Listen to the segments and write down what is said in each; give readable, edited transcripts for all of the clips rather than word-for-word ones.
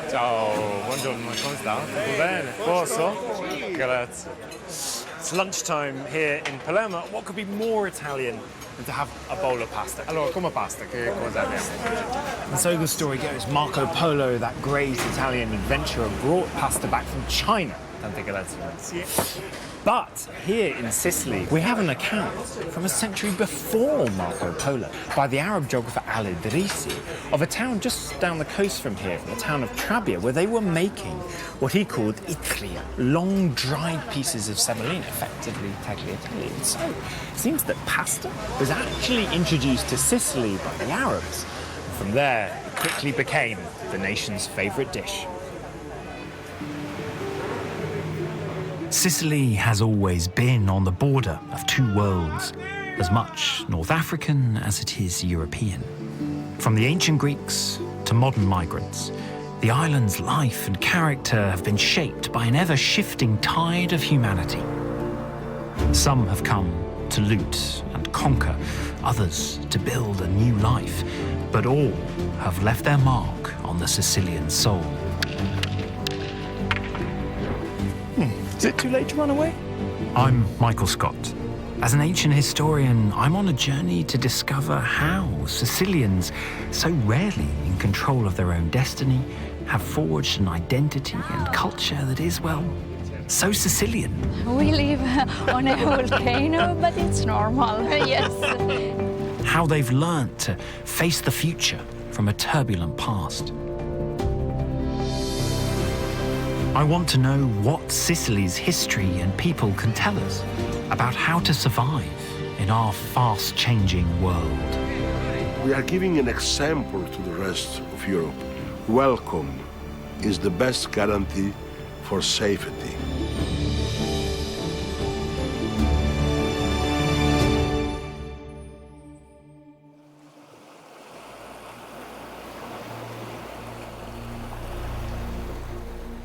Ciao, buongiorno, come sta? Tutto bene? Posso? Grazie. It's lunchtime here in Palermo. What could be more Italian than to have a bowl of pasta? Allora, come pasta, che cosa abbiamo? And so the story goes, Marco Polo, that great Italian adventurer, brought pasta back from China. Tante grazie. But here in Sicily, we have an account from a century before Marco Polo by the Arab geographer Al-Idrisi of a town just down the coast from here, from the town of Trabia, where they were making what he called itria, long dried pieces of semolina, effectively tagliatelle. So it seems that pasta was actually introduced to Sicily by the Arabs. And from there, it quickly became the nation's favourite dish. Sicily has always been on the border of two worlds, as much North African as it is European. From the ancient Greeks to modern migrants, the island's life and character have been shaped by an ever-shifting tide of humanity. Some have come to loot and conquer, others to build a new life, but all have left their mark on the Sicilian soul. Is it too late to run away? I'm Michael Scott. As an ancient historian, I'm on a journey to discover how Sicilians, so rarely in control of their own destiny, have forged an identity and culture that is, well, so Sicilian. We live on a volcano, but it's normal, yes. How they've learnt to face the future from a turbulent past. I want to know what Sicily's history and people can tell us about how to survive in our fast-changing world. We are giving an example to the rest of Europe. Welcome is the best guarantee for safety.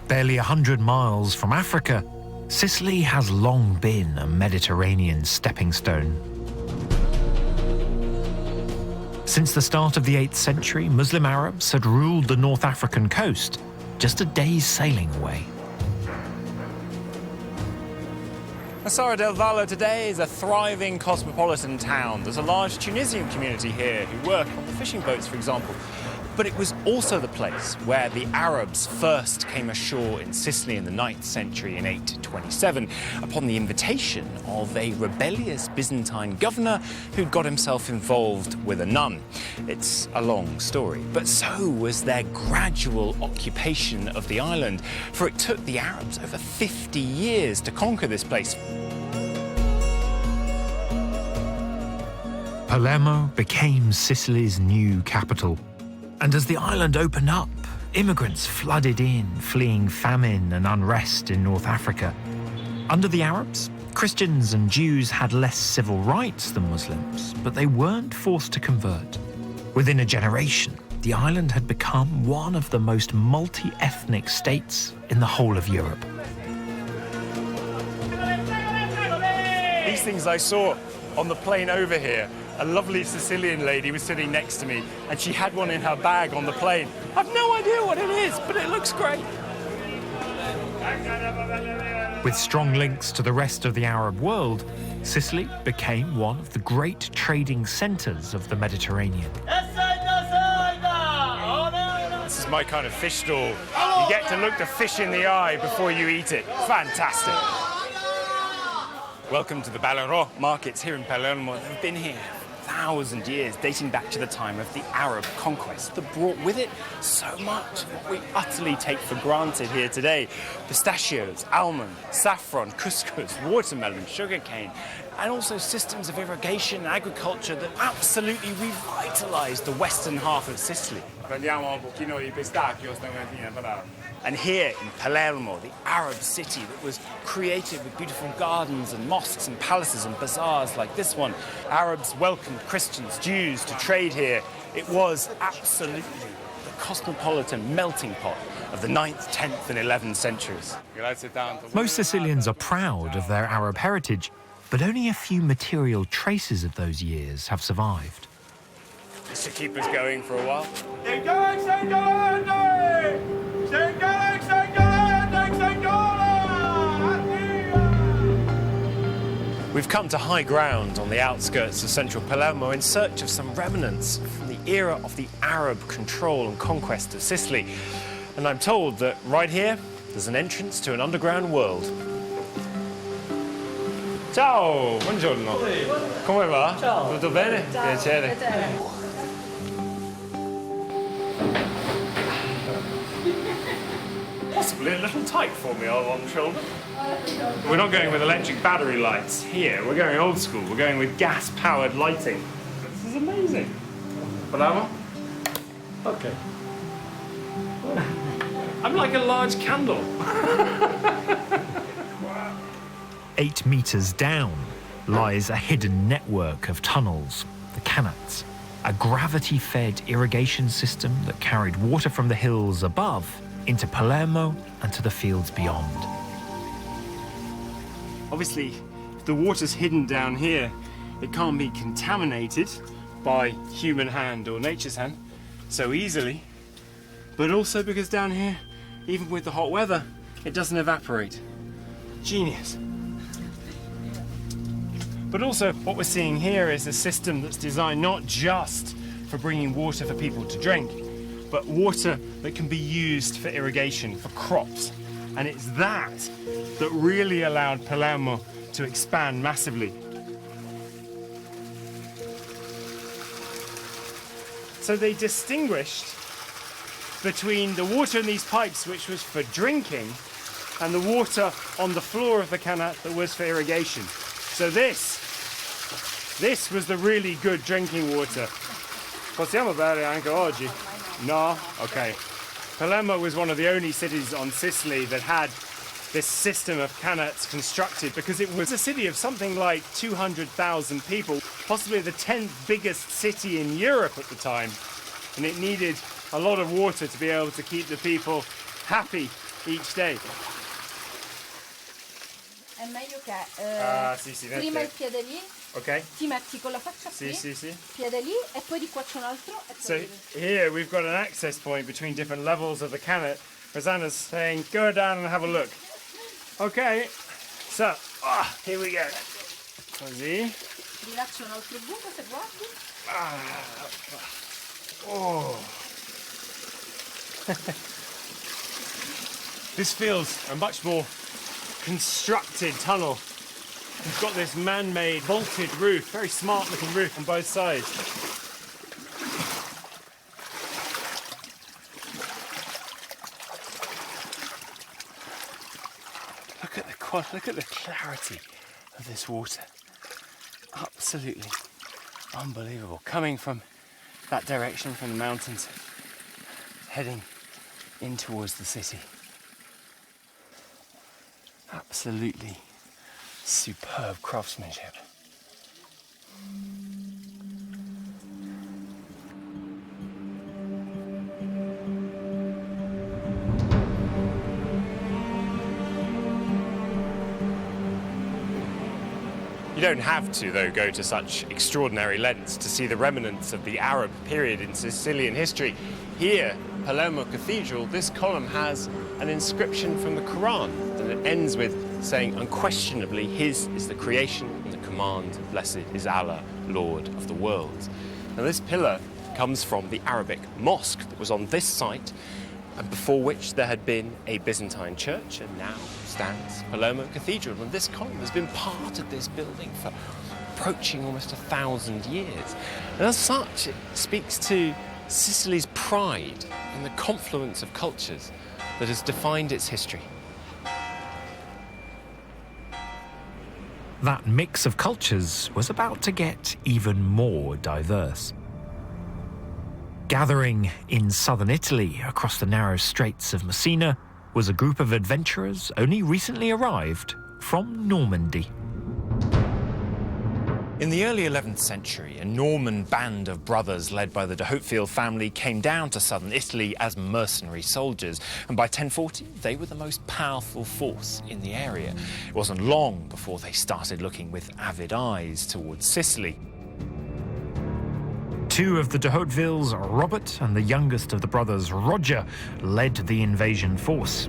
Barely 100 miles from Africa, Sicily has long been a Mediterranean stepping stone. Since the start of the 8th century, Muslim Arabs had ruled the North African coast, just a day's sailing away. Massara del Vallo today is a thriving cosmopolitan town. There's a large Tunisian community here who work on the fishing boats, for example. But it was also the place where the Arabs first came ashore in Sicily in the 9th century in 827 upon the invitation of a rebellious Byzantine governor who got himself involved with a nun. It's a long story, but so was their gradual occupation of the island, for it took the Arabs over 50 years to conquer this place. Palermo became Sicily's new capital. And as the island opened up, immigrants flooded in, fleeing famine and unrest in North Africa. Under the Arabs, Christians and Jews had less civil rights than Muslims, but they weren't forced to convert. Within a generation, the island had become one of the most multi-ethnic states in the whole of Europe. These things I saw on the plane over here. A lovely Sicilian lady was sitting next to me, and she had one in her bag on the plane. I've no idea what it is, but it looks great. With strong links to the rest of the Arab world, Sicily became one of the great trading centres of the Mediterranean. This is my kind of fish stall. You get to look the fish in the eye before you eat it. Fantastic. Welcome to the Ballarò markets here in Palermo. They've been here 1,000 years, dating back to the time of the Arab conquest that brought with it so much of what we utterly take for granted here today. Pistachios, almond, saffron, couscous, watermelon, sugarcane, and also systems of irrigation and agriculture that absolutely revitalized the western half of Sicily. Prendiamo un pochino di pistacchio stamattina, bravo. And here in Palermo, the Arab city that was created with beautiful gardens and mosques and palaces and bazaars like this one, Arabs welcomed Christians, Jews to trade here. It was absolutely the cosmopolitan melting pot of the 9th, 10th and 11th centuries. Most Sicilians are proud of their Arab heritage, but only a few material traces of those years have survived. This should keep us going for a while. We've come to high ground on the outskirts of central Palermo in search of some remnants from the era of the Arab control and conquest of Sicily. And I'm told that right here, there's an entrance to an underground world. Ciao, buongiorno. Come va? Ciao. Tutto bene? Ciao. Piacere. Possibly a little tight for me on one shoulder. We're not going with electric battery lights here. We're going old school. We're going with gas-powered lighting. This is amazing. Bravo. Okay. I'm like a large candle. 8 meters down lies a hidden network of tunnels, the canats, a gravity-fed irrigation system that carried water from the hills above into Palermo and to the fields beyond. Obviously, if the water's hidden down here, it can't be contaminated by human hand or nature's hand so easily. But also because down here, even with the hot weather, it doesn't evaporate. Genius. But also, what we're seeing here is a system that's designed not just for bringing water for people to drink, but water that can be used for irrigation, for crops. And it's that that really allowed Palermo to expand massively. So they distinguished between the water in these pipes, which was for drinking, and the water on the floor of the canat that was for irrigation. So this was the really good drinking water. Possiamo bere anche oggi? No? Okay. Palermo was one of the only cities on Sicily that had this system of canats constructed because it was a city of something like 200,000 people, possibly the 10th biggest city in Europe at the time. And it needed a lot of water to be able to keep the people happy each day. È meglio che sì, prima il piede lì, okay. ti metti con la faccia qui, Sì. piede lì e poi di qua c'è un altro. E So poi here we've got an access point between different levels of the canat. Rosanna's saying, go down and have a look. Okay, so, here we go. Così. di là c'è un altro buco se guardi. This feels a much more constructed tunnel. We've got this man-made vaulted roof, very smart looking roof on both sides. Look at the clarity of this water. Absolutely unbelievable. Coming from that direction, from the mountains, heading in towards the city. Absolutely superb craftsmanship. You don't have to, though, go to such extraordinary lengths to see the remnants of the Arab period in Sicilian history. Here, Palermo Cathedral, this column has an inscription from the Quran, and it ends with saying, unquestionably, His is the creation and the command, blessed is Allah, Lord of the world. Now, this pillar comes from the Arabic mosque that was on this site, and before which there had been a Byzantine church, and now stands Palermo Cathedral. And this column has been part of this building for approaching almost 1,000 years. And as such, it speaks to Sicily's pride in the confluence of cultures that has defined its history. That mix of cultures was about to get even more diverse. Gathering in southern Italy across the narrow straits of Messina was a group of adventurers only recently arrived from Normandy. In the early 11th century, a Norman band of brothers led by the de Hauteville family came down to southern Italy as mercenary soldiers, and by 1040 they were the most powerful force in the area. It wasn't long before they started looking with avid eyes towards Sicily. Two of the de Hautevilles, Robert and the youngest of the brothers, Roger, led the invasion force.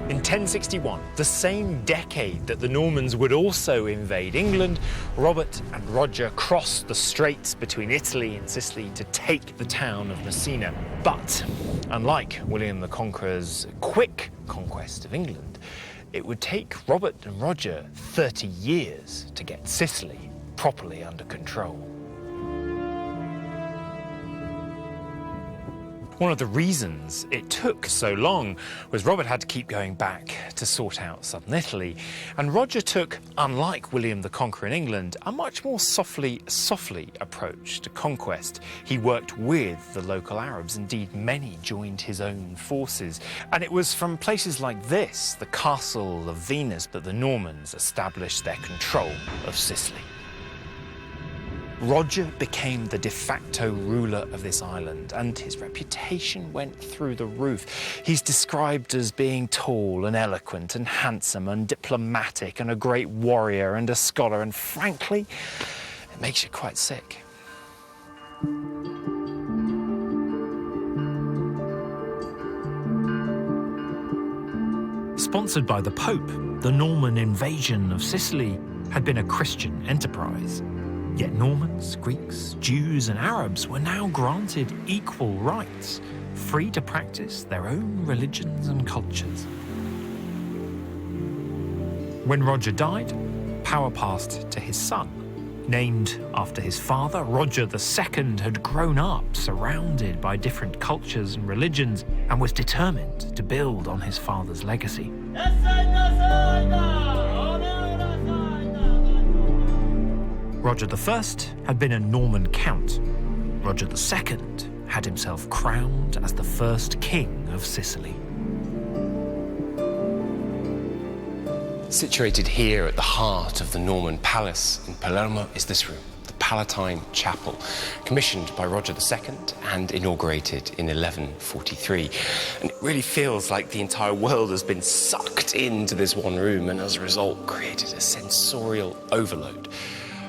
In 1061, the same decade that the Normans would also invade England, Robert and Roger crossed the straits between Italy and Sicily to take the town of Messina. But unlike William the Conqueror's quick conquest of England, it would take Robert and Roger 30 years to get Sicily properly under control. One of the reasons it took so long was Robert had to keep going back to sort out southern Italy, and Roger took, unlike William the Conqueror in England, a much more softly approach to conquest. He worked with the local Arabs, indeed many joined his own forces, and it was from places like this, the Castle of Venus, that the Normans established their control of Sicily. Roger became the de facto ruler of this island, and his reputation went through the roof. He's described as being tall and eloquent and handsome and diplomatic and a great warrior and a scholar, and frankly, it makes you quite sick. Sponsored by the Pope, the Norman invasion of Sicily had been a Christian enterprise. Yet Normans, Greeks, Jews and Arabs were now granted equal rights, free to practice their own religions and cultures. When Roger died, power passed to his son. Named after his father, Roger II had grown up surrounded by different cultures and religions and was determined to build on his father's legacy. Roger I had been a Norman count. Roger II had himself crowned as the first king of Sicily. Situated here at the heart of the Norman palace in Palermo is this room, the Palatine Chapel, commissioned by Roger II and inaugurated in 1143. And it really feels like the entire world has been sucked into this one room and as a result created a sensorial overload.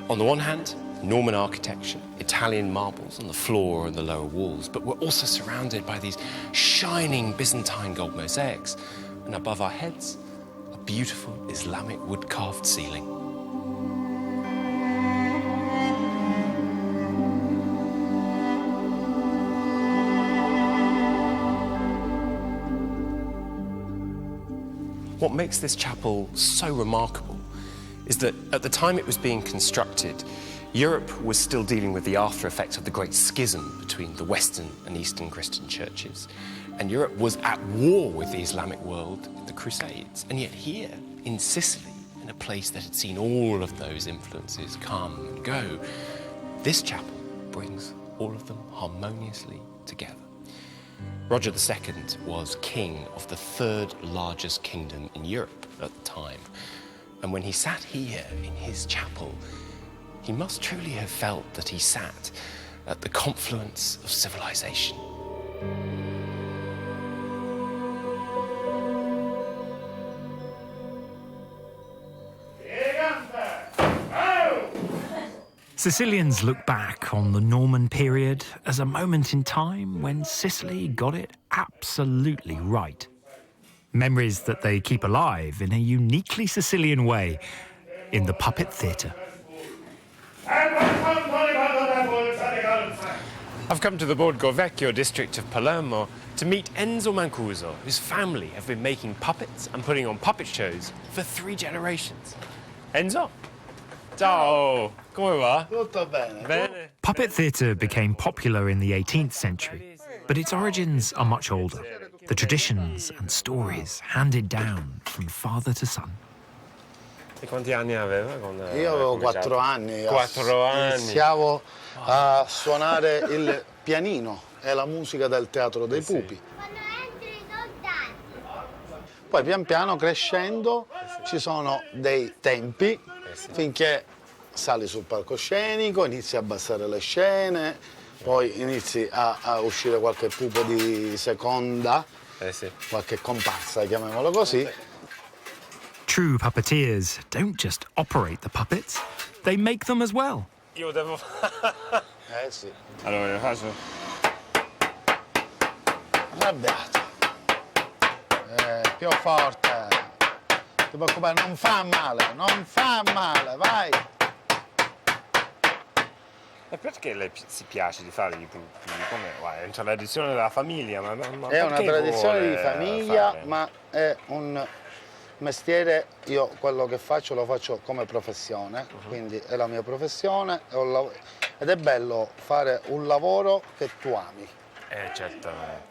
On the one hand, Norman architecture, Italian marbles on the floor and the lower walls, but we're also surrounded by these shining Byzantine gold mosaics, and above our heads, a beautiful Islamic wood-carved ceiling. What makes this chapel so remarkable is that at the time it was being constructed, Europe was still dealing with the after effects of the Great Schism between the Western and Eastern Christian churches. And Europe was at war with the Islamic world in the Crusades. And yet here, in Sicily, in a place that had seen all of those influences come and go, this chapel brings all of them harmoniously together. Roger II was king of the third largest kingdom in Europe at the time. And when he sat here in his chapel, he must truly have felt that he sat at the confluence of civilization. Sicilians look back on the Norman period as a moment in time when Sicily got it absolutely right. Memories that they keep alive in a uniquely Sicilian way in the puppet theatre. I've come to the Borgo Vecchio district of Palermo to meet Enzo Mancuso, whose family have been making puppets and putting on puppet shows for 3 generations. Enzo? Ciao! Come va? Tutto bene. Bene. Puppet theatre became popular in the 18th century, but its origins are much older. The traditions and stories handed down from father to son. E quanti anni aveva? Io avevo 4 anni. 4 anni. Iniziavo a suonare il pianino e la musica del teatro dei pupi. Poi pian piano crescendo ci sono dei tempi finché sali sul palcoscenico, inizi a abbassare le scene, poi inizi a uscire qualche pupo di seconda, qualche comparsa, chiamiamolo così. True puppeteers don't just operate the puppets, they make them as well. Io devo... Sì. Allora, faccio... Arrabbiato. più forte. Ti preoccupare, non fa male, vai. E perché lei si piace di fare i pupi? Come? È una tradizione della famiglia, ma È una perché tradizione vuole di famiglia, fare? ma è un mestiere, io quello che faccio lo faccio come professione, quindi è la mia professione ed è bello fare un lavoro che tu ami. Certamente.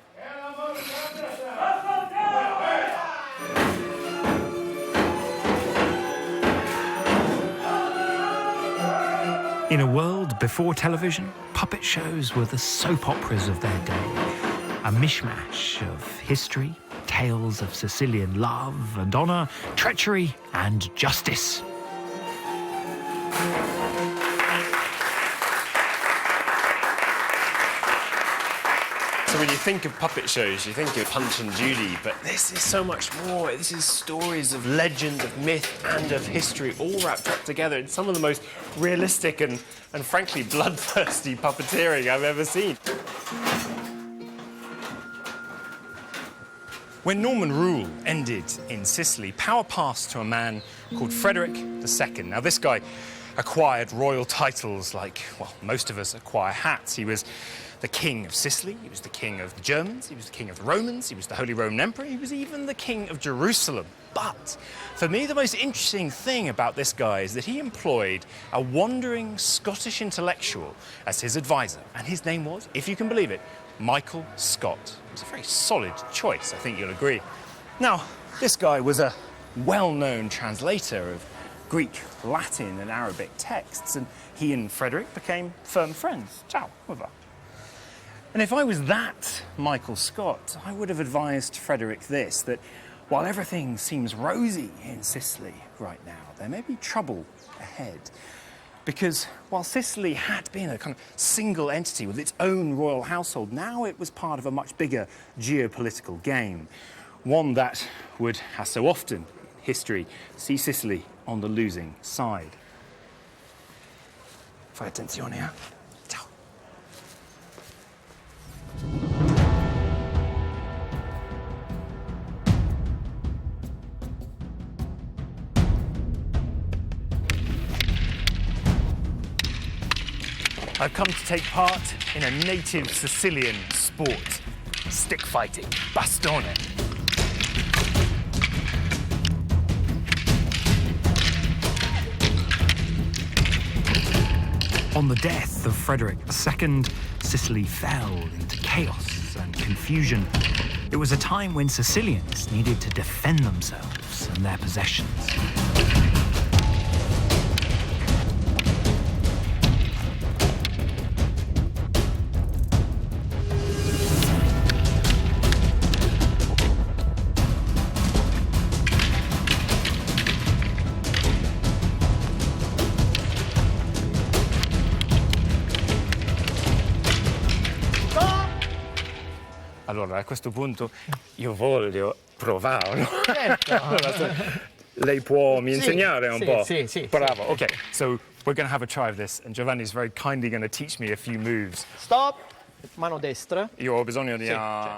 In a world before television, puppet shows were the soap operas of their day. A mishmash of history, tales of Sicilian love and honour, treachery and justice. So when you think of puppet shows, you think of Punch and Judy, but this is so much more. This is stories of legend, of myth, and of history, all wrapped up together in some of the most realistic and frankly, bloodthirsty puppeteering I've ever seen. When Norman rule ended in Sicily, power passed to a man called Frederick II. Now, this guy acquired royal titles like, well, most of us acquire hats. He was the king of Sicily, he was the king of the Germans, he was the king of the Romans, he was the Holy Roman Emperor, he was even the king of Jerusalem. But for me, the most interesting thing about this guy is that he employed a wandering Scottish intellectual as his advisor, and his name was, if you can believe it, Michael Scott. It was a very solid choice, I think you'll agree. Now, this guy was a well-known translator of Greek, Latin and Arabic texts, and he and Frederick became firm friends. Ciao, come va? And if I was that Michael Scott, I would have advised Frederick this, that while everything seems rosy in Sicily right now, there may be trouble ahead. Because while Sicily had been a kind of single entity with its own royal household, now it was part of a much bigger geopolitical game. One that would, as so often in history, see Sicily on the losing side. Fai attenzione, eh? Ciao. I've come to take part in a native Sicilian sport, stick fighting, bastone. On the death of Frederick II, Sicily fell into chaos and confusion. It was a time when Sicilians needed to defend themselves and their possessions. Allora, a questo punto io voglio provarlo. Certo. Allora, lei può mi insegnare un po'? Sì. Bravo. Okay, so we're going to have a try of this, and Giovanni's very kindly going to teach me a few moves. Stop. Mano destra. Io ho bisogno di...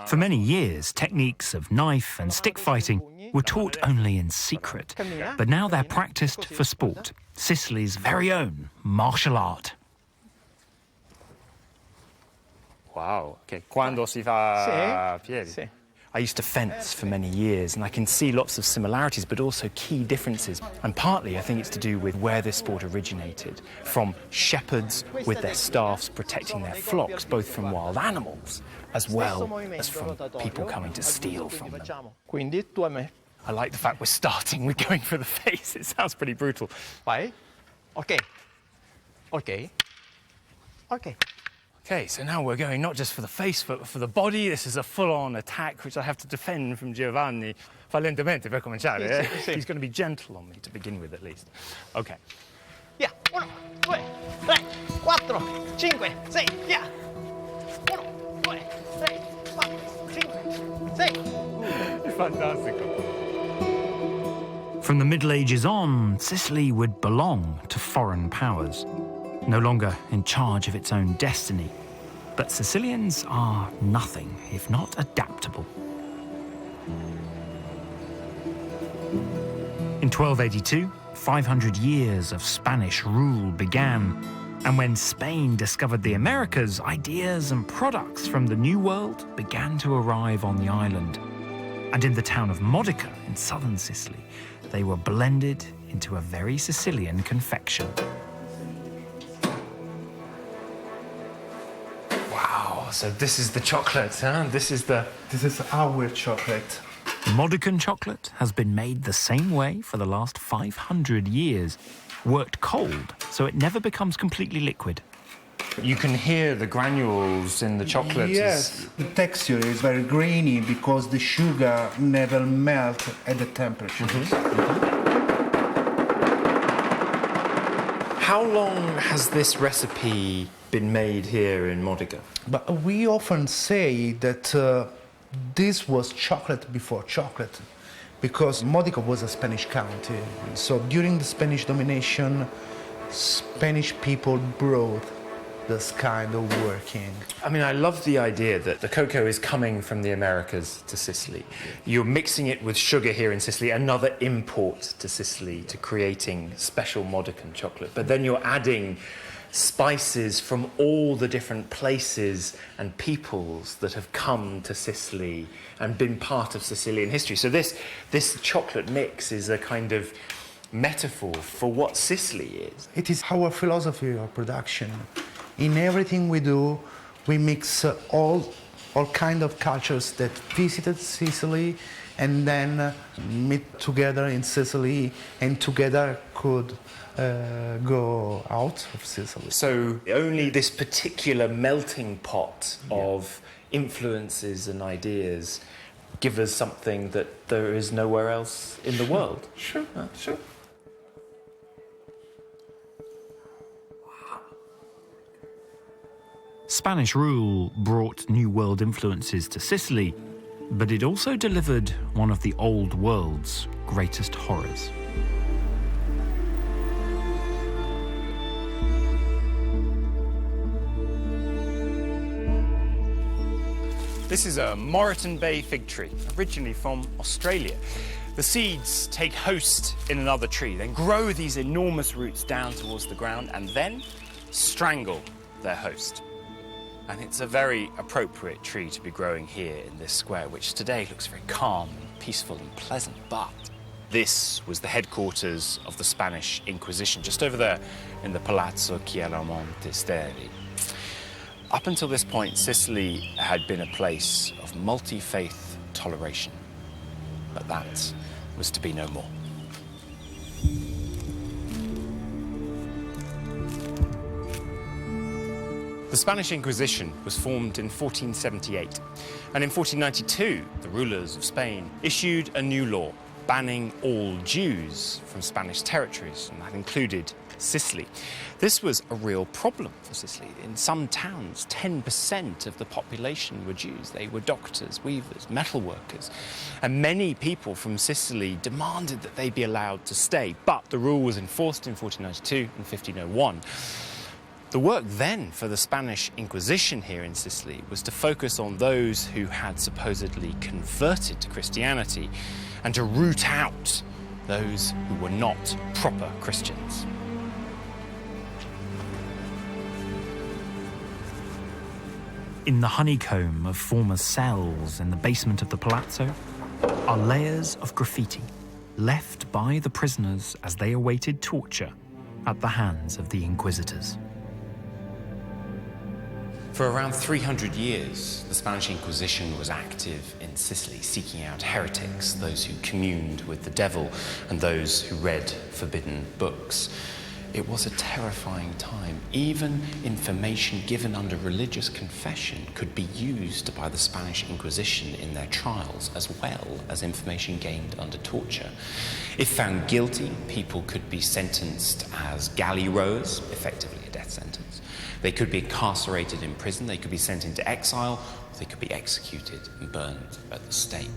For many years, techniques of knife and stick fighting were taught only in secret, but now they're practiced for sport, Sicily's very own martial art. Wow, okay. Quando si fa a piedi. Sì. I used to fence for many years, and I can see lots of similarities, but also key differences. And partly, I think it's to do with where this sport originated, from shepherds with their staffs protecting their flocks, both from wild animals, as well as from people coming to steal from them. Quindi tu a me. I like the fact we're starting with going for the face. It sounds pretty brutal. Vai. Ok. Okay, so now we're going not just for the face, but for the body. This is a full-on attack, which I have to defend from Giovanni. Fa lentamente per cominciare, eh? Sì. He's going to be gentle on me to begin with, at least. Okay. Via. 1, 2, 3, 4, 5, 6, via. 1, 2, 3, 4, 5, 6. Fantastico. From the Middle Ages on, Sicily would belong to foreign powers, no longer in charge of its own destiny. But Sicilians are nothing if not adaptable. In 1282, 500 years of Spanish rule began, and when Spain discovered the Americas, ideas and products from the New World began to arrive on the island. And in the town of Modica in southern Sicily, they were blended into a very Sicilian confection. Wow, so this is the chocolate, huh? This is our chocolate. Modican chocolate has been made the same way for the last 500 years, worked cold so it never becomes completely liquid. You can hear the granules in the chocolate. Yes, the texture is very grainy because the sugar never melts at the temperature. How long has this recipe been made here in Modica? But we often say that this was chocolate before chocolate, because Modica was a Spanish county. So during the Spanish domination, Spanish people brought this kind of working. I mean, I love the idea that the cocoa is coming from the Americas to Sicily. You're mixing it with sugar here in Sicily, another import to Sicily, to creating special Modican chocolate. But then you're adding spices from all the different places and peoples that have come to Sicily and been part of Sicilian history. So this chocolate mix is a kind of metaphor for what Sicily is. It is our philosophy of production. In everything we do, we mix all kind of cultures that visited Sicily and then meet together in Sicily and together could go out of Sicily. So only this particular melting pot of influences and ideas give us something that there is nowhere else in the world. Sure, sure. Spanish rule brought New World influences to Sicily, but it also delivered one of the old world's greatest horrors. This is a Moreton Bay fig tree, originally from Australia. The seeds take host in another tree, then grow these enormous roots down towards the ground and then strangle their host. And it's a very appropriate tree to be growing here in this square, which today looks very calm and peaceful and pleasant. But this was the headquarters of the Spanish Inquisition, just over there in the Palazzo Chiaramonte. Up until this point, Sicily had been a place of multi-faith toleration, but that was to be no more. The Spanish Inquisition was formed in 1478, and in 1492, the rulers of Spain issued a new law banning all Jews from Spanish territories, and that included Sicily. This was a real problem for Sicily. In some towns, 10% of the population were Jews. They were doctors, weavers, metal workers, and many people from Sicily demanded that they be allowed to stay, but the rule was enforced in 1492 and 1501. The work then for the Spanish Inquisition here in Sicily was to focus on those who had supposedly converted to Christianity and to root out those who were not proper Christians. In the honeycomb of former cells in the basement of the palazzo are layers of graffiti left by the prisoners as they awaited torture at the hands of the inquisitors. For around 300 years, the Spanish Inquisition was active in Sicily, seeking out heretics, those who communed with the devil, and those who read forbidden books. It was a terrifying time. Even information given under religious confession could be used by the Spanish Inquisition in their trials, as well as information gained under torture. If found guilty, people could be sentenced as galley rowers, effectively a death sentence. They could be incarcerated in prison, they could be sent into exile, or they could be executed and burned at the stake.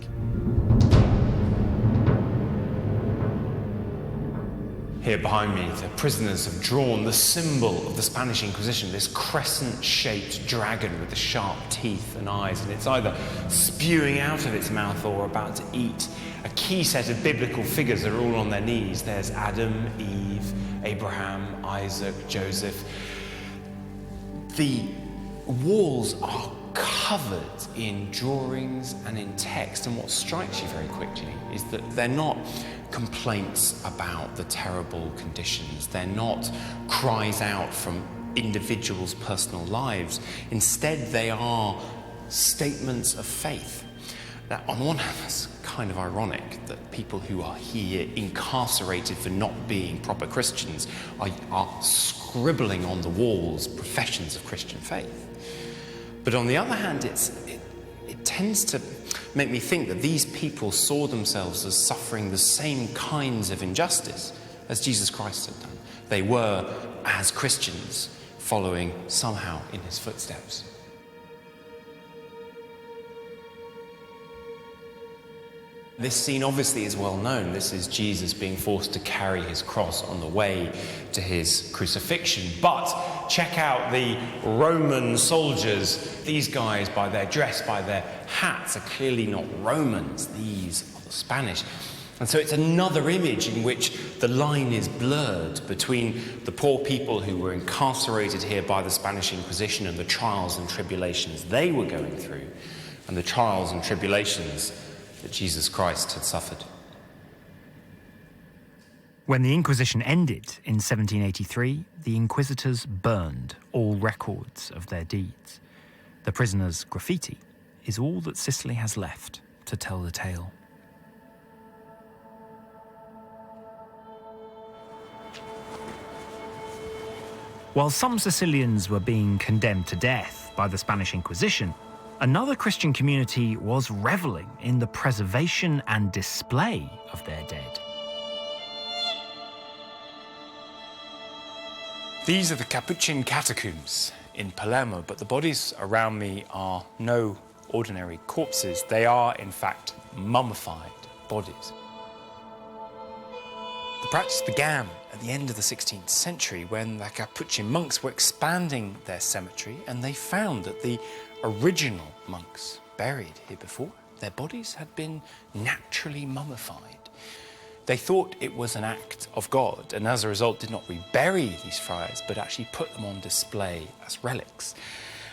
Here behind me, the prisoners have drawn the symbol of the Spanish Inquisition, this crescent-shaped dragon with the sharp teeth and eyes, and it's either spewing out of its mouth or about to eat. A key set of biblical figures are all on their knees. There's Adam, Eve, Abraham, Isaac, Joseph. The walls are covered in drawings and in text, and what strikes you very quickly is that they're not complaints about the terrible conditions. They're not cries out from individuals' personal lives. Instead, they are statements of faith. Now, on the one hand, it's kind of ironic that people who are here incarcerated for not being proper Christians are scribbling on the walls professions of Christian faith. But on the other hand, it tends to make me think that these people saw themselves as suffering the same kinds of injustice as Jesus Christ had done. They were, as Christians, following somehow in his footsteps. This scene obviously is well known. This is Jesus being forced to carry his cross on the way to his crucifixion. But check out the Roman soldiers. These guys, by their dress, by their hats, are clearly not Romans. These are the Spanish. And so it's another image in which the line is blurred between the poor people who were incarcerated here by the Spanish Inquisition and the trials and tribulations they were going through, and the trials and tribulations that Jesus Christ had suffered. When the Inquisition ended in 1783, the inquisitors burned all records of their deeds. The prisoners' graffiti is all that Sicily has left to tell the tale. While some Sicilians were being condemned to death by the Spanish Inquisition, another Christian community was reveling in the preservation and display of their dead. These are the Capuchin catacombs in Palermo, but the bodies around me are no ordinary corpses. They are, in fact, mummified bodies. The practice began at the end of the 16th century when the Capuchin monks were expanding their cemetery, and they found that the original monks buried here before, their bodies had been naturally mummified. They thought it was an act of God, and as a result did not rebury these friars, but actually put them on display as relics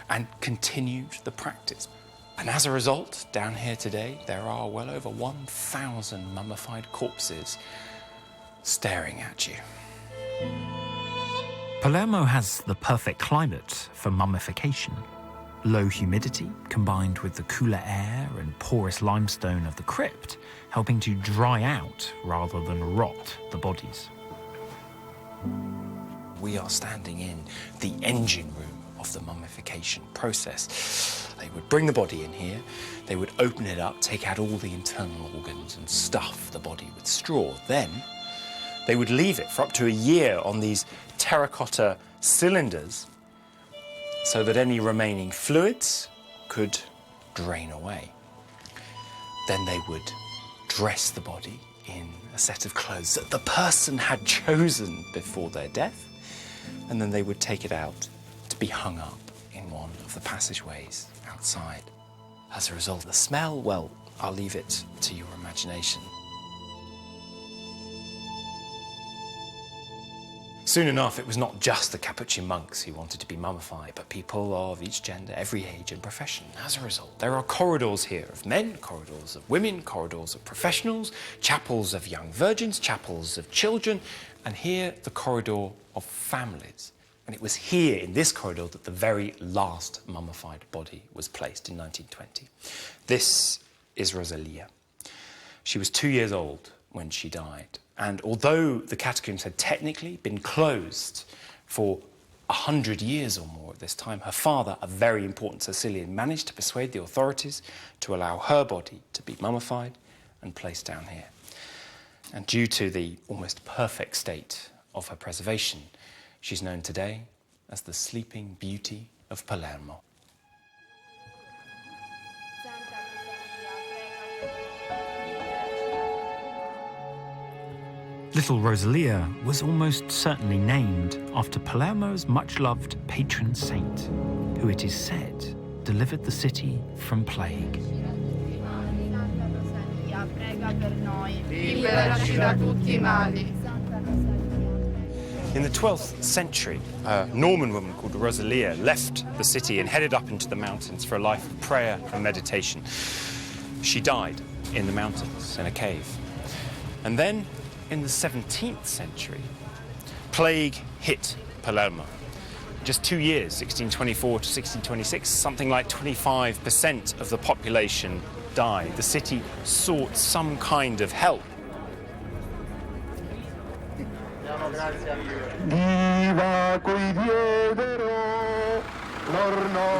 and continued the practice. And as a result, down here today, there are well over 1,000 mummified corpses staring at you. Palermo has the perfect climate for mummification. Low humidity combined with the cooler air and porous limestone of the crypt, helping to dry out rather than rot the bodies. We are standing in the engine room of the mummification process. They would bring the body in here, they would open it up, take out all the internal organs and stuff the body with straw. Then they would leave it for up to a year on these terracotta cylinders so that any remaining fluids could drain away. Then they would dress the body in a set of clothes that the person had chosen before their death, and then they would take it out to be hung up in one of the passageways outside. As a result, the smell, well, I'll leave it to your imagination. Soon enough, it was not just the Capuchin monks who wanted to be mummified, but people of each gender, every age and profession. As a result, there are corridors here of men, corridors of women, corridors of professionals, chapels of young virgins, chapels of children, and here the corridor of families. And it was here, in this corridor, that the very last mummified body was placed in 1920. This is Rosalia. She was 2 years old when she died. And although the catacombs had technically been closed for 100 years or more at this time, her father, a very important Sicilian, managed to persuade the authorities to allow her body to be mummified and placed down here. And due to the almost perfect state of her preservation, she's known today as the Sleeping Beauty of Palermo. The Little Rosalia was almost certainly named after Palermo's much-loved patron saint, who it is said delivered the city from plague. In the 12th century, a Norman woman called Rosalia left the city and headed up into the mountains for a life of prayer and meditation. She died in the mountains in a cave. And then, in the 17th century, plague hit Palermo. Just 2 years, 1624 to 1626, something like 25% of the population died. The city sought some kind of help. It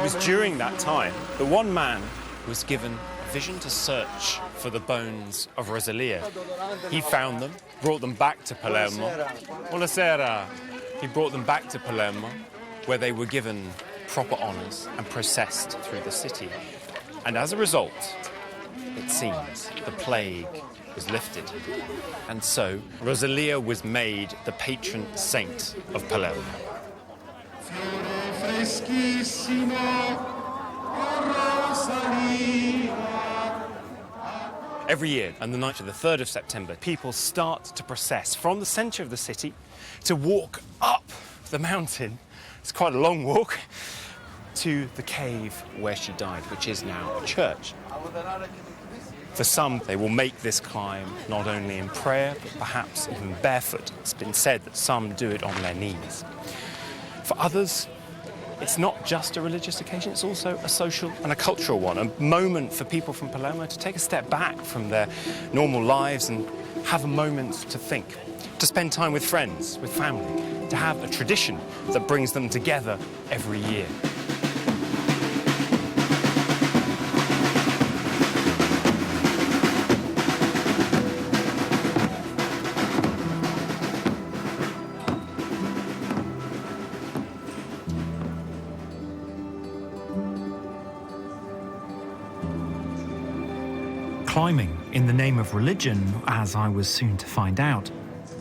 was during that time that one man was given a vision to search for the bones of Rosalia. He found them, brought them back to Palermo. Buonasera. He brought them back to Palermo, where they were given proper honours and processed through the city. And as a result, it seems, the plague was lifted. And so, Rosalia was made the patron saint of Palermo. Every year, on the night of the 3rd of September, people start to process from the centre of the city to walk up the mountain. It's quite a long walk to the cave where she died, which is now a church. For some, they will make this climb not only in prayer, but perhaps even barefoot. It's been said that some do it on their knees. For others, it's not just a religious occasion, it's also a social and a cultural one, a moment for people from Palermo to take a step back from their normal lives and have a moment to think, to spend time with friends, with family, to have a tradition that brings them together every year. Climbing in the name of religion, as I was soon to find out,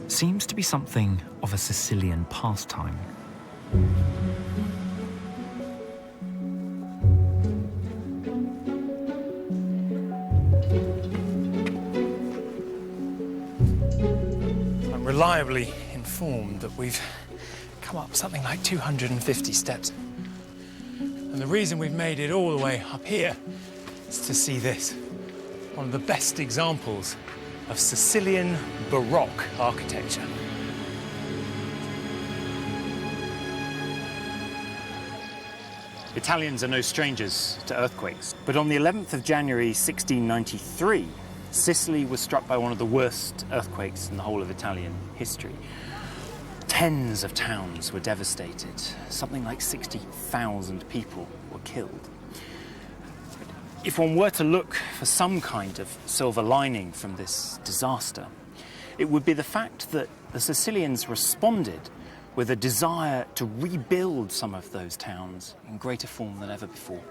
seems to be something of a Sicilian pastime. I'm reliably informed that we've come up something like 250 steps. And the reason we've made it all the way up here is to see this. One of the best examples of Sicilian Baroque architecture. Italians are no strangers to earthquakes, but on the 11th of January 1693, Sicily was struck by one of the worst earthquakes in the whole of Italian history. Tens of towns were devastated. Something like 60,000 people were killed. If one were to look for some kind of silver lining from this disaster, it would be the fact that the Sicilians responded with a desire to rebuild some of those towns in greater form than ever before.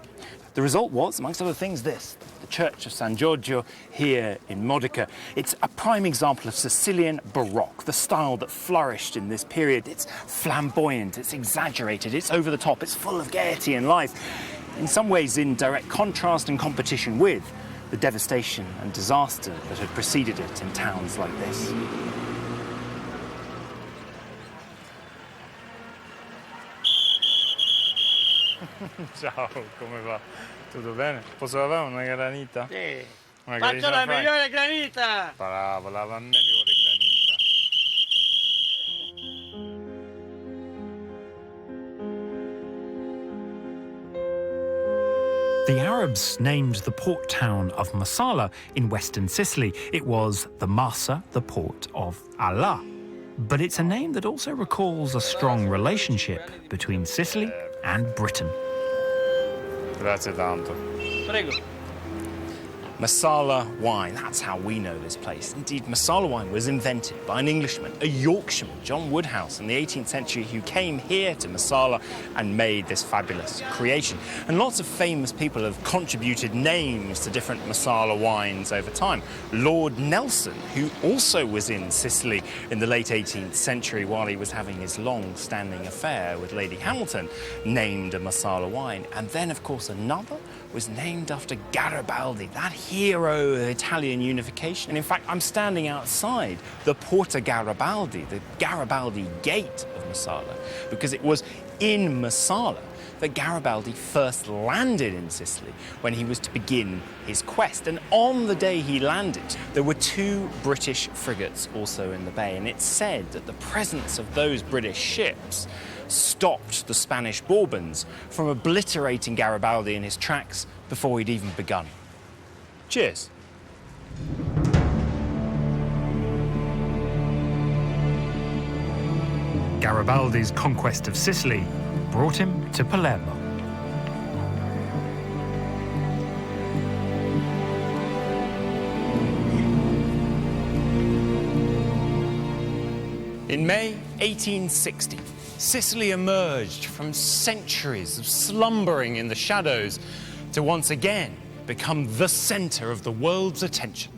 The result was, amongst other things, this, the Church of San Giorgio here in Modica. It's a prime example of Sicilian Baroque, the style that flourished in this period. It's flamboyant, it's exaggerated, it's over the top, it's full of gaiety and life. In some ways in direct contrast and competition with the devastation and disaster that had preceded it in towns like this. Ciao, come va? Tutto bene? Posso avere una granita? Sì. Una Faccio la fai? migliore granita! Bravo, la migliore granita. The Arabs named the port town of Marsala in western Sicily. It was the Marsa, the port of Allah. But it's a name that also recalls a strong relationship between Sicily and Britain. Grazie tanto. Prego. Marsala wine, that's how we know this place. Indeed, Marsala wine was invented by an Englishman, a Yorkshireman, John Woodhouse, in the 18th century, who came here to Marsala and made this fabulous creation. And lots of famous people have contributed names to different Marsala wines over time. Lord Nelson, who also was in Sicily in the late 18th century while he was having his long-standing affair with Lady Hamilton, named a Marsala wine. And then, of course, another was named after Garibaldi, that hero of Italian unification. And in fact, I'm standing outside the Porta Garibaldi, the Garibaldi Gate of Marsala, because it was in Marsala that Garibaldi first landed in Sicily when he was to begin his quest. And on the day he landed, there were 2 British frigates also in the bay, and it's said that the presence of those British ships stopped the Spanish Bourbons from obliterating Garibaldi in his tracks before he'd even begun. Cheers. Garibaldi's conquest of Sicily brought him to Palermo. In May 1860, Sicily emerged from centuries of slumbering in the shadows to once again become the center of the world's attention.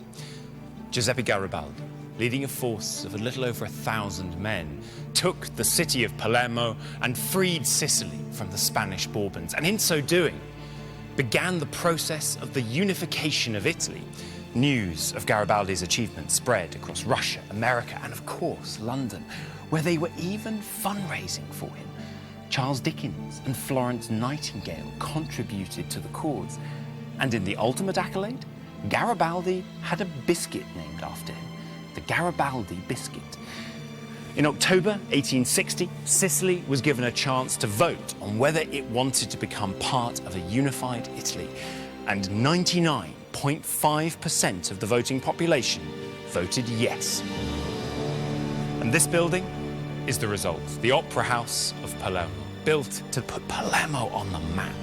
Giuseppe Garibaldi, leading a force of a little over 1,000 men, took the city of Palermo and freed Sicily from the Spanish Bourbons, and in so doing, began the process of the unification of Italy. News of Garibaldi's achievements spread across Russia, America, and of course, London, where they were even fundraising for him. Charles Dickens and Florence Nightingale contributed to the cause. And in the ultimate accolade, Garibaldi had a biscuit named after him, the Garibaldi biscuit. In October 1860, Sicily was given a chance to vote on whether it wanted to become part of a unified Italy, and 99.5% of the voting population voted yes. And this building is the result, the Opera House of Palermo, built to put Palermo on the map.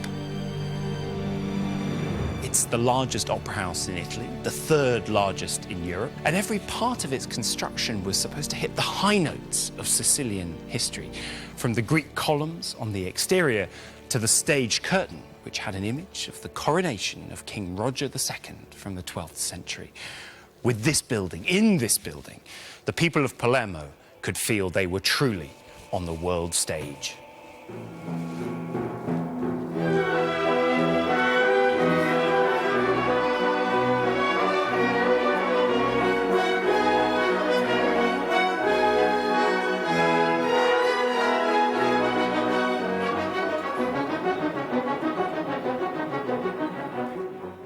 It's the largest opera house in Italy, the 3rd largest in Europe, and every part of its construction was supposed to hit the high notes of Sicilian history, from the Greek columns on the exterior to the stage curtain, which had an image of the coronation of King Roger II from the 12th century. With this building, in this building, the people of Palermo could feel they were truly on the world stage.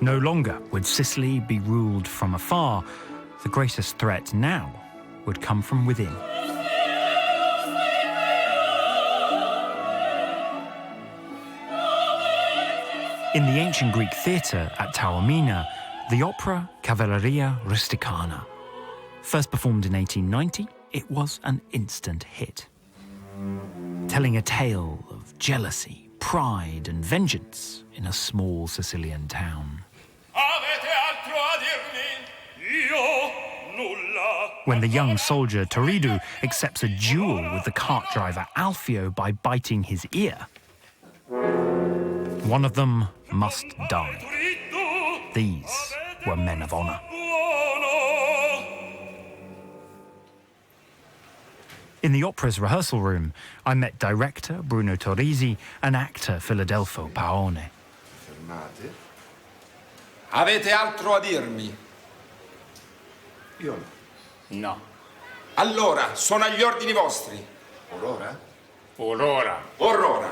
No longer would Sicily be ruled from afar. The greatest threat now would come from within. In the ancient Greek theatre at Taormina, the opera Cavalleria Rusticana. First performed in 1890, it was an instant hit, telling a tale of jealousy, pride and vengeance in a small Sicilian town. When the young soldier Toridu accepts a duel with the cart driver Alfio by biting his ear, one of them must die. These were men of honor. In the opera's rehearsal room, I met director Bruno Torrisi and actor Filadelfo Paone. Fermate. Avete altro a dirmi? Io no. No. Allora, sono agli ordini vostri. Or ora? Or ora. Or ora.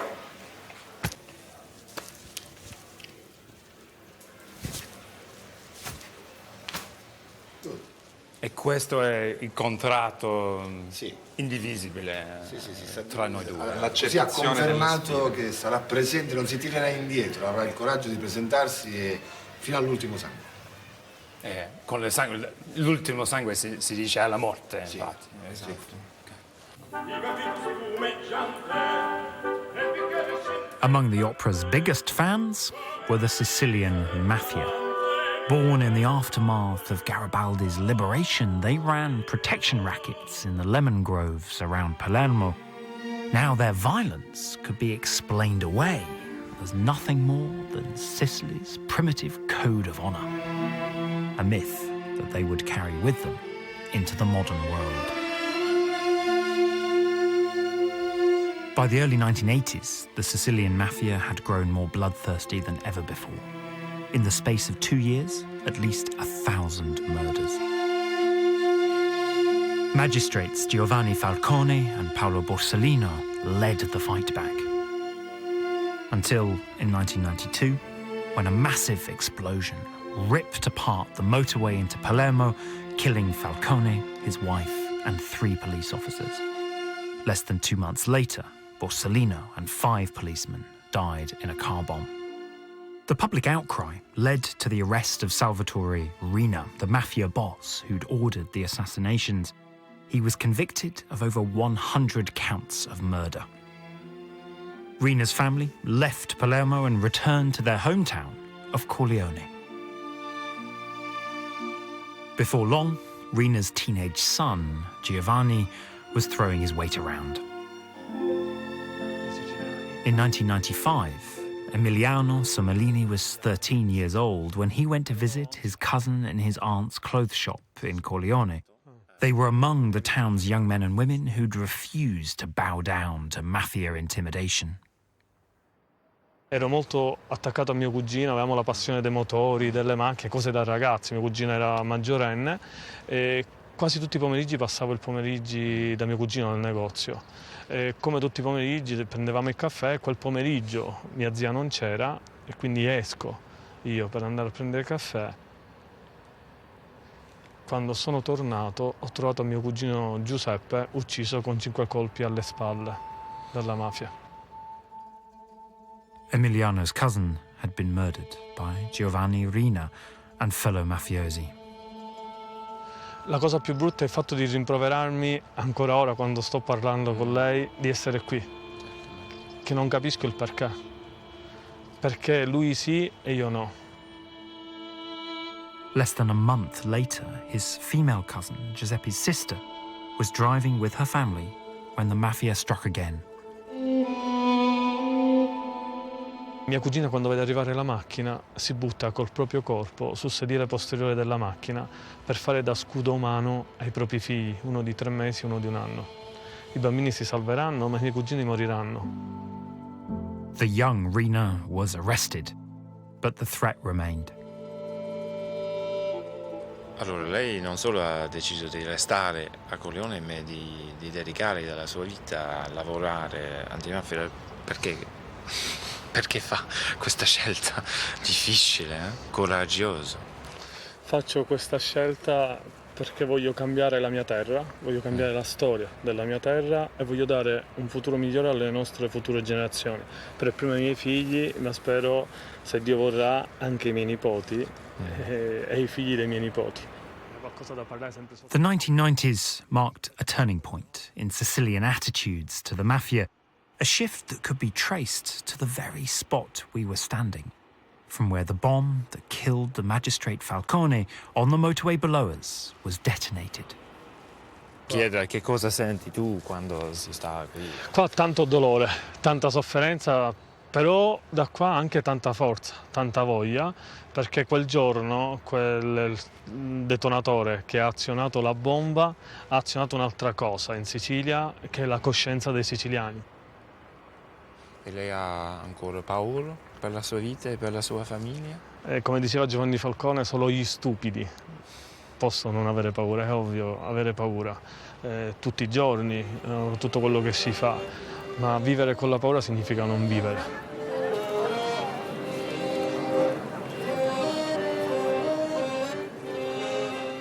E questo è il contratto indivisibile tra noi due. L'accettazione ha confermato che sarà presente, non si tirerà indietro, avrà il coraggio di presentarsi fino all'ultimo sangue. Con l'ultimo sangue si dice alla morte, infatti. Esatto. Among the opera's biggest fans were the Sicilian mafia. Born in the aftermath of Garibaldi's liberation, they ran protection rackets in the lemon groves around Palermo. Now their violence could be explained away as nothing more than Sicily's primitive code of honor, a myth that they would carry with them into the modern world. By the early 1980s, the Sicilian mafia had grown more bloodthirsty than ever before. In the space of 2 years, at least 1,000 murders. Magistrates Giovanni Falcone and Paolo Borsellino led the fight back. Until, in 1992, when a massive explosion ripped apart the motorway into Palermo, killing Falcone, his wife, and 3 police officers. Less than 2 months later, Borsellino and 5 policemen died in a car bomb. The public outcry led to the arrest of Salvatore Riina, the mafia boss who'd ordered the assassinations. He was convicted of over 100 counts of murder. Riina's family left Palermo and returned to their hometown of Corleone. Before long, Riina's teenage son, Giovanni, was throwing his weight around. In 1995, Emiliano Somolini was 13 years old when he went to visit his cousin in his aunt's clothes shop in Corleone. They were among the town's young men and women who'd refused to bow down to mafia intimidation. Ero molto attaccato a mio cugino, avevamo la passione dei motori, delle macchine, cose da ragazzi. Mio cugino era maggiorenne e quasi tutti i pomeriggi passavo il pomeriggio da mio cugino nel negozio. E come tutti i pomeriggi prendevamo il caffè e quel pomeriggio mia zia non c'era e quindi esco io per andare a prendere il caffè. Quando sono tornato ho trovato mio cugino Giuseppe ucciso con 5 colpi alle spalle dalla mafia. Emiliano's cousin had been murdered by Giovanni Riina and fellow mafiosi. La cosa più brutta è il fatto di rimproverarmi ancora ora quando sto parlando con lei di essere qui, che non capisco il perché. Perché lui sì e io no. Less than a month later, his female cousin, Giuseppe's sister, was driving with her family when the mafia struck again. Mia cugina quando vede arrivare la macchina si butta col proprio corpo sul sedile posteriore della macchina per fare da scudo umano ai propri figli, uno di 3 mesi e uno di 1 anno. I bambini si salveranno, ma i miei cugini moriranno. The young Riina was arrested, but the threat remained. Allora lei non solo ha deciso di restare a Corleone, ma di dedicare la sua vita a lavorare antimafia. Perché fa questa scelta difficile, coraggiosa? Faccio questa scelta perché voglio cambiare la mia terra, voglio cambiare la storia della mia terra e voglio dare un futuro migliore alle nostre future generazioni. Per prima i miei figli, ma spero, se Dio vorrà, anche i miei nipoti e i figli dei miei nipoti. The 1990s marked a turning point in Sicilian attitudes to the mafia, a shift that could be traced to the very spot we were standing, from where the bomb that killed the magistrate Falcone on the motorway below us was detonated. Chiedere che cosa senti tu quando si sta qui. Qua tanto dolore, tanta sofferenza, però da qua anche tanta forza, tanta voglia, perché quel giorno quel detonatore che ha azionato la bomba ha azionato un'altra cosa in Sicilia, che è la coscienza dei siciliani. E lei ha ancora paura per la sua vita e per la sua famiglia? Come diceva Giovanni Falcone, solo gli stupidi possono non avere paura, è ovvio, avere paura tutti i giorni, tutto quello che si fa, ma vivere con la paura significa non vivere.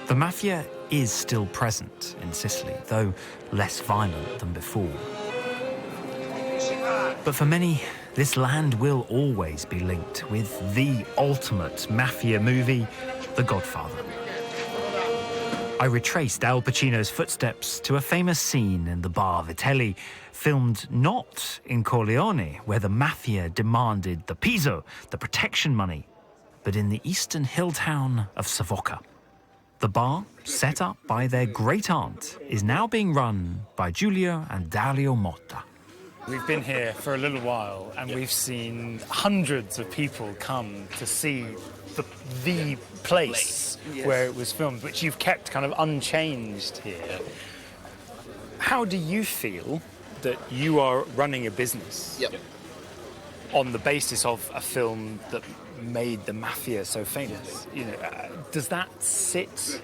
The mafia is still present in Sicily, though less violent than before. But for many, this land will always be linked with the ultimate mafia movie, The Godfather. I retraced Al Pacino's footsteps to a famous scene in the bar Vitelli, filmed not in Corleone, where the mafia demanded the peso, the protection money, but in the eastern hill town of Savoca. The bar, set up by their great-aunt, is now being run by Giulio and Dario Motta. We've been here for a little while and we've seen hundreds of people come to see the place where it was filmed, which you've kept kind of unchanged here. How do you feel that you are running a business on the basis of a film that made the mafia so famous? You know, does that sit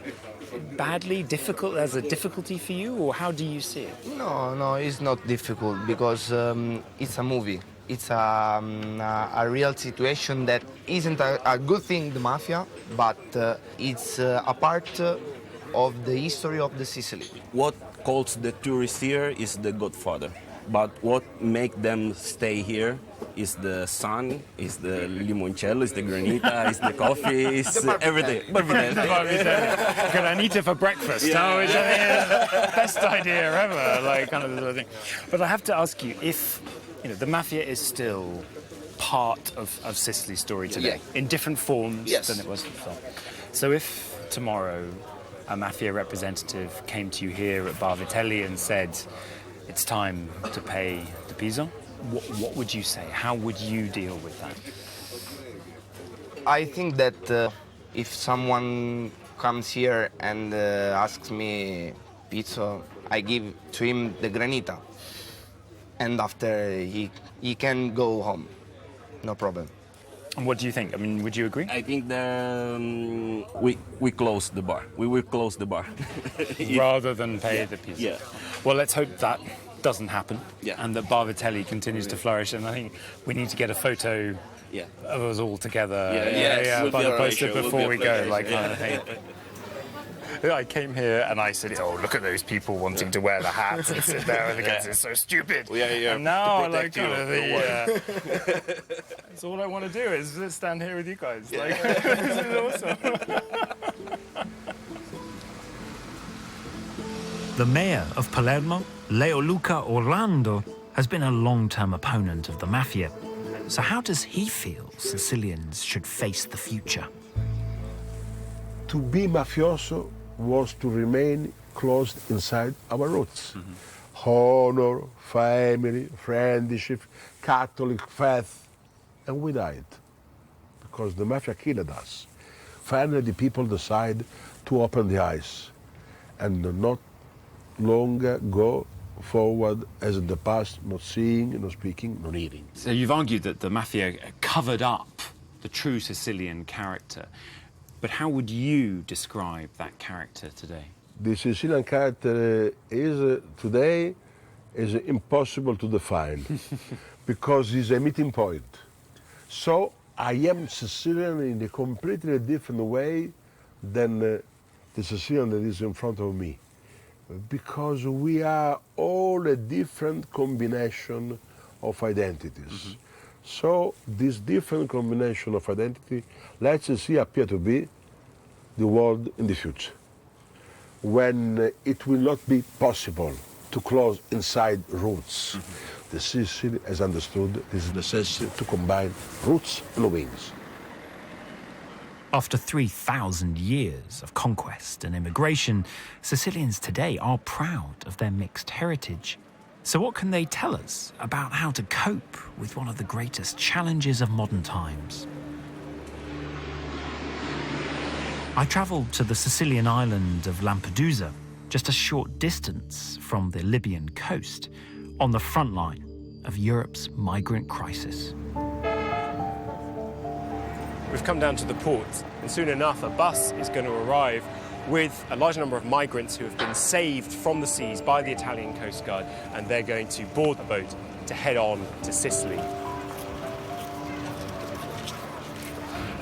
badly, difficult as a difficulty for you, or how do you see it? No, it's not difficult because it's a movie. It's a real situation that isn't a good thing, the mafia, but it's a part of the history of the Sicily. What calls the tourists here is the Godfather. But what makes them stay here is the sun, is the limoncello, is the granita, is the coffee, is everything. Granita for breakfast. Yeah. Oh, which I think is the best idea ever. Like kind of the sort of thing. But I have to ask you, if you know the mafia is still part of Sicily's story today, in different forms than it was before. So if tomorrow a mafia representative came to you here at Bar Vitelli and said, it's time to pay the piso, what would you say? How would you deal with that? I think that if someone comes here and asks me pizza, I give to him the granita. And after he can go home, no problem. And what do you think? I mean, would you agree? I think that we close the bar. We will close the bar. Rather than pay the piso. Yeah. Well, let's hope that doesn't happen and that Bar Vitelli continues to flourish. And I think we need to get a photo of us all together by the poster before we go, like kind of thing. I came here and I said, oh, look at those people wanting to wear the hats and sit there and it's so stupid. And now I like kind of the... That's all I want to do is just stand here with you guys. Like, this is awesome. The mayor of Palermo, Leoluca Orlando, has been a long-term opponent of the mafia. So how does he feel Sicilians should face the future? To be mafioso was to remain closed inside our roots. Honor, family, friendship, Catholic faith, and we died because the mafia killed us. Finally, the people decide to open the eyes and not longer go forward as in the past, not seeing, not speaking, not hearing. So you've argued that the mafia covered up the true Sicilian character. But how would you describe that character today? The Sicilian character is today is impossible to define because it's a meeting point. So I am Sicilian in a completely different way than the Sicilian that is in front of me, because we are all a different combination of identities. So this different combination of identity, let's see, appear to be the world in the future, when it will not be possible to close inside roots. The Sicily has understood this necessity to combine roots and wings. After 3,000 years of conquest and immigration, Sicilians today are proud of their mixed heritage. So what can they tell us about how to cope with one of the greatest challenges of modern times? I travelled to the Sicilian island of Lampedusa, just a short distance from the Libyan coast, on the front line of Europe's migrant crisis. We've come down to the port, and soon enough a bus is going to arrive with a large number of migrants who have been saved from the seas by the Italian Coast Guard, and they're going to board the boat to head on to Sicily.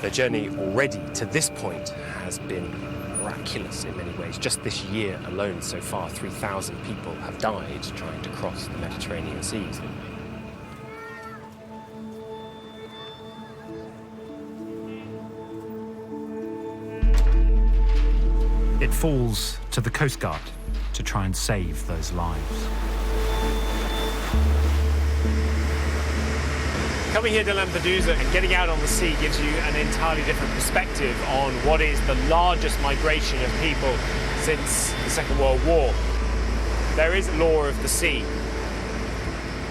Their journey already to this point has been miraculous in many ways. Just this year alone, so far, 3,000 people have died trying to cross the Mediterranean seas. It falls to the Coast Guard to try and save those lives. Coming here to Lampedusa and getting out on the sea gives you an entirely different perspective on what is the largest migration of people since the Second World War. There is law of the sea.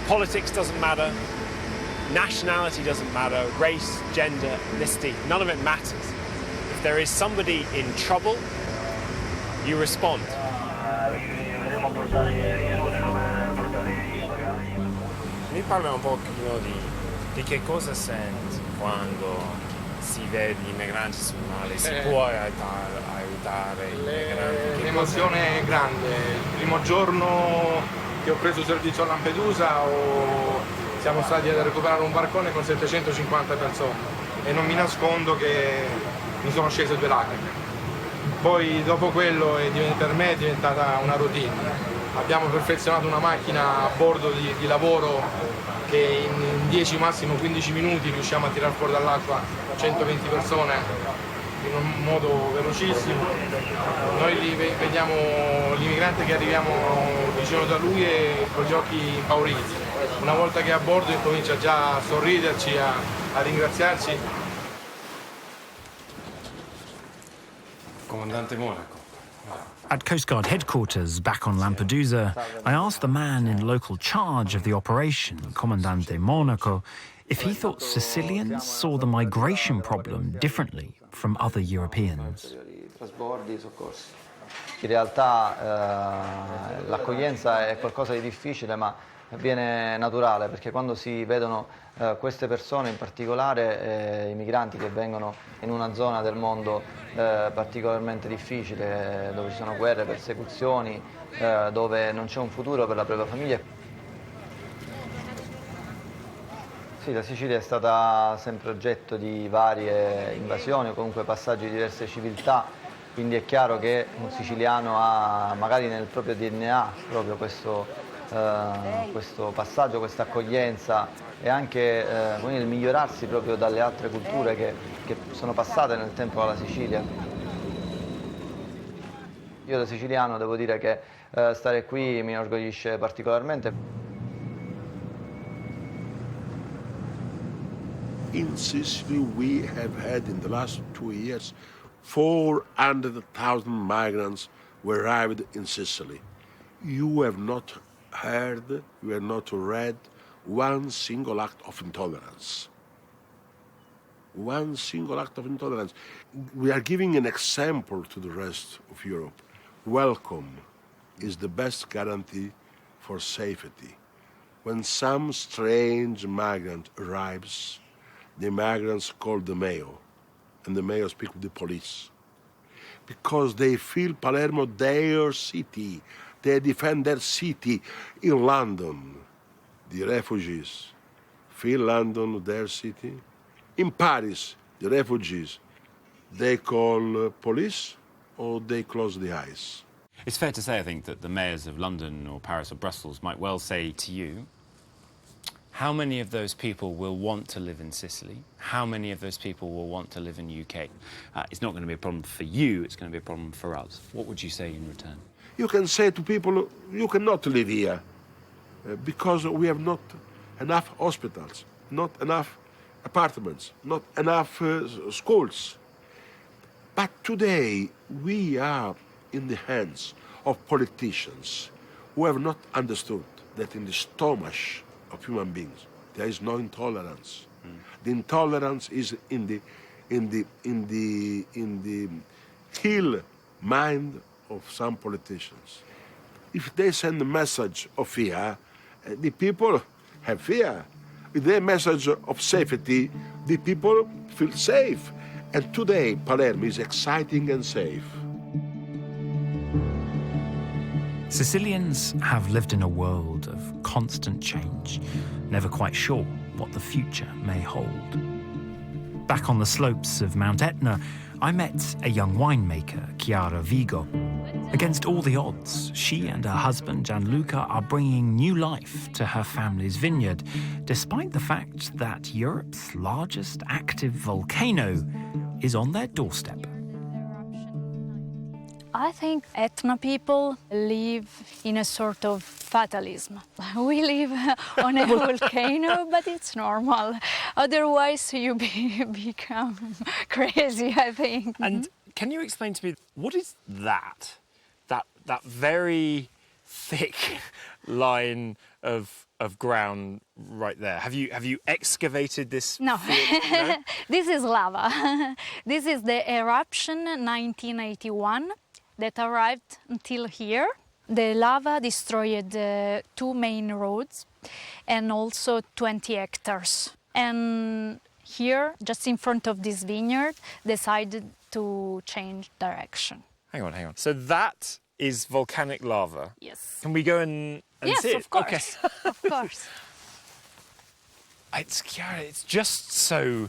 Politics doesn't matter, nationality doesn't matter, race, gender, ethnicity, none of it matters. If there is somebody in trouble, you respond. Mi parla un pochino di che cosa senti quando si vede i migranti sul mare, si può aiutare i migranti? L'emozione è grande. Il primo giorno che ho preso servizio a Lampedusa siamo stati a recuperare un barcone con 750 persone e non mi nascondo che mi sono scese 2 lacrime. Poi dopo quello per me è diventata una routine. Abbiamo perfezionato una macchina a bordo di lavoro che in 10 massimo 15 minuti riusciamo a tirar fuori dall'acqua 120 persone in un modo velocissimo. Noi vediamo l'immigrante che arriviamo vicino da lui e con gli occhi impauriti. Una volta che è a bordo incomincia già a sorriderci, a ringraziarci. Comandante Monaco. At Coast Guard headquarters back on Lampedusa, I asked the man in local charge of the operation, Comandante Monaco, if he thought Sicilians saw the migration problem differently from other Europeans. In realtà l'accoglienza è qualcosa di difficile, ma avviene naturale, perché quando si vedono queste persone, in particolare i migranti che vengono in una zona del mondo particolarmente difficile, dove ci sono guerre, persecuzioni, dove non c'è un futuro per la propria famiglia. Sì, la Sicilia è stata sempre oggetto di varie invasioni o comunque passaggi di diverse civiltà, quindi è chiaro che un siciliano ha magari nel proprio DNA proprio questo passaggio, questa accoglienza e anche il migliorarsi proprio dalle altre culture che sono passate nel tempo alla Sicilia. Io da siciliano devo dire che stare qui mi inorgoglisce particolarmente. In Sicily we have had in the last 2 years 400,000 migrants who arrived in Sicily. You have not heard, you have not read one single act of intolerance. One single act of intolerance. We are giving an example to the rest of Europe. Welcome is the best guarantee for safety. When some strange migrant arrives, the migrants call the mayor, and the mayor speaks with the police. Because they feel Palermo their city. They defend their city. In London, the refugees feel London their city. In Paris, the refugees, they call police or they close the eyes. It's fair to say, I think, that the mayors of London or Paris or Brussels might well say to you, how many of those people will want to live in Sicily? How many of those people will want to live in UK? It's not going to be a problem for you, it's going to be a problem for us. What would you say in return? You can say to people, you cannot live here because we have not enough hospitals, not enough apartments, not enough schools. But today we are in the hands of politicians who have not understood that in the stomach of human beings there is no intolerance. The intolerance is in the ill mind of some politicians. If they send a message of fear, the people have fear. With their message of safety, the people feel safe. And today, Palermo is exciting and safe. Sicilians have lived in a world of constant change, never quite sure what the future may hold. Back on the slopes of Mount Etna, I met a young winemaker, Chiara Vigo. Against all the odds, she and her husband Gianluca are bringing new life to her family's vineyard, despite the fact that Europe's largest active volcano is on their doorstep. I think ethno people live in a sort of fatalism. We live on a volcano, but it's normal. Otherwise, you become crazy, I think. And can you explain to me, what is that? That very thick line of ground right there. Have you excavated this? No, no? This is lava. This is the eruption 1981 that arrived until here. The lava destroyed 2 main roads and also 20 hectares. And here, just in front of this vineyard, decided to change direction. Hang on. So that is volcanic lava? Yes. Can we go and yes, see it? Of course. Okay. Of course. It's just so...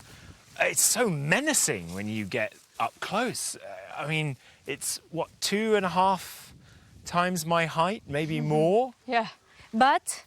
It's so menacing when you get up close. I mean, it's, what, 2.5 times my height, maybe more? Yeah. But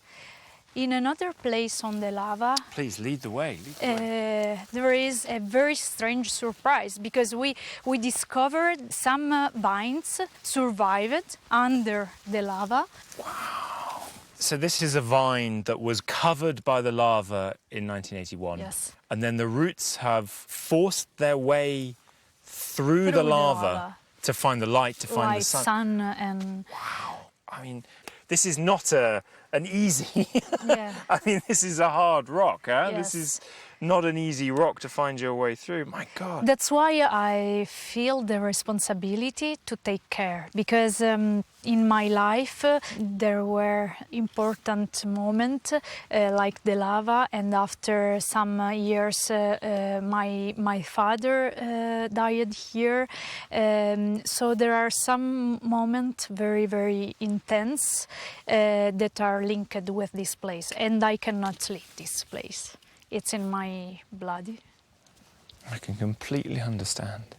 in another place on the lava... Please, lead the way. There is a very strange surprise because we discovered some vines survived under the lava. Wow. So this is a vine that was covered by the lava in 1981. Yes. And then the roots have forced their way through the lava to find the light, to find the sun. And... Wow. I mean, this is not an easy... Yeah. I mean, this is a hard rock, huh? Yes. This is not an easy rock to find your way through. My God. That's why I feel the responsibility to take care, because in my life there were important moments like the lava, and after some years my father died here. So there are some moments very, very intense that are linked with this place, and I cannot leave this place. It's in my blood. I can completely understand.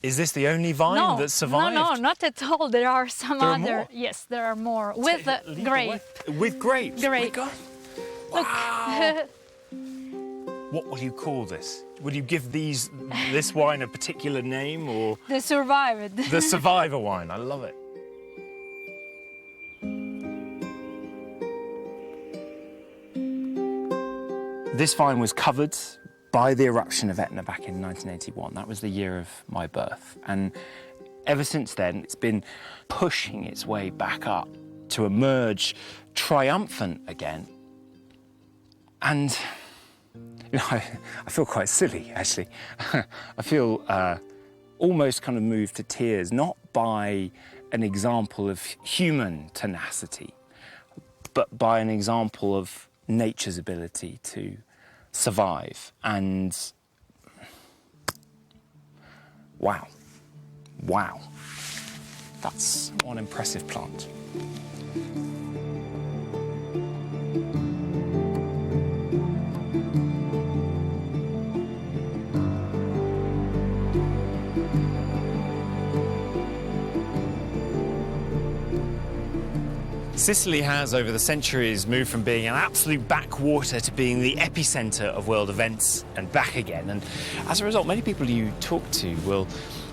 Is this the only vine that survived? No, not at all. There are some there other. Are more? Yes, there are more. With grape. With grapes? Grape. Oh my God. Wow. What will you call this? Will you give this wine a particular name, or? The survived. The survivor wine. I love it. This vine was covered by the eruption of Etna back in 1981. That was the year of my birth. And ever since then, it's been pushing its way back up to emerge triumphant again. And, you know, I feel quite silly, actually. I feel almost kind of moved to tears, not by an example of human tenacity, but by an example of nature's ability to survive. And wow, that's one impressive plant. Sicily has, over the centuries, moved from being an absolute backwater to being the epicenter of world events and back again. And as a result, many people you talk to will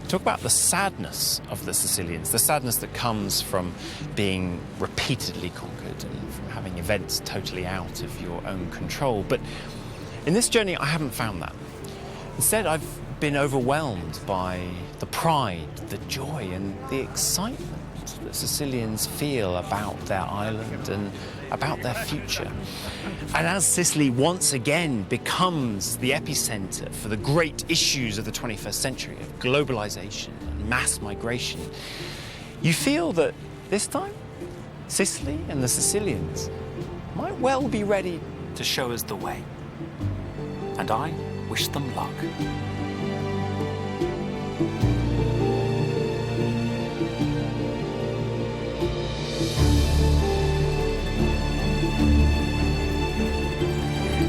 talk about the sadness of the Sicilians, the sadness that comes from being repeatedly conquered and from having events totally out of your own control. But in this journey, I haven't found that. Instead, I've been overwhelmed by the pride, the joy, and the excitement that Sicilians feel about their island and about their future. And as Sicily once again becomes the epicenter for the great issues of the 21st century, of globalization and mass migration, you feel that this time, Sicily and the Sicilians might well be ready to show us the way. And I wish them luck.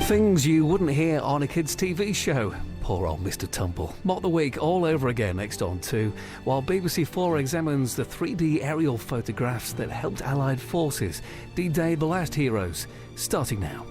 Things you wouldn't hear on a kids' TV show. Poor old Mr. Tumble. Mock the Week all over again next on 2, while BBC 4 examines the 3D aerial photographs that helped Allied forces D-Day the last heroes, starting now.